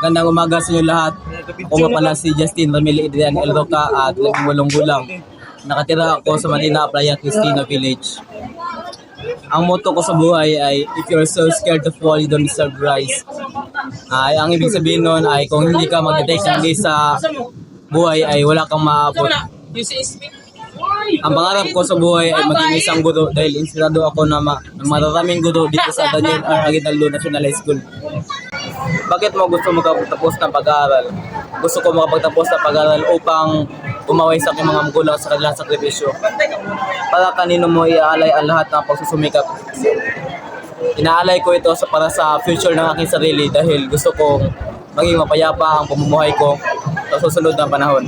Gandang umaga sa inyo lahat. Ako nga pala si Justin Ramil Adrian El Roca at 18 gulang. Nakatira ako sa Manila, Playa Cristina Village. Ang motto ko sa buhay ay, if you're so scared to fall, you don't deserve to rise. Ang ibig sabihin nun ay kung hindi ka mag-take ng risk sa buhay ay wala kang maabot. Ang pangarap ko sa buhay ay maging isang guro dahil inspirado ako na maraming guro dito sa Daniel R. Aguinaldo National High School. Bakit mo gusto makapagtapos ng pag-aaral? Gusto ko makapagtapos ng pag-aaral upang umaway sa aking mga magulang sa kanilang sakripisyo. Para kanino mo iaalay ang lahat ng pagsusumikap? Inaalay ko ito para sa future ng aking sarili dahil gusto kong maging mapayapa ang pamumuhay ko sa susunod na panahon.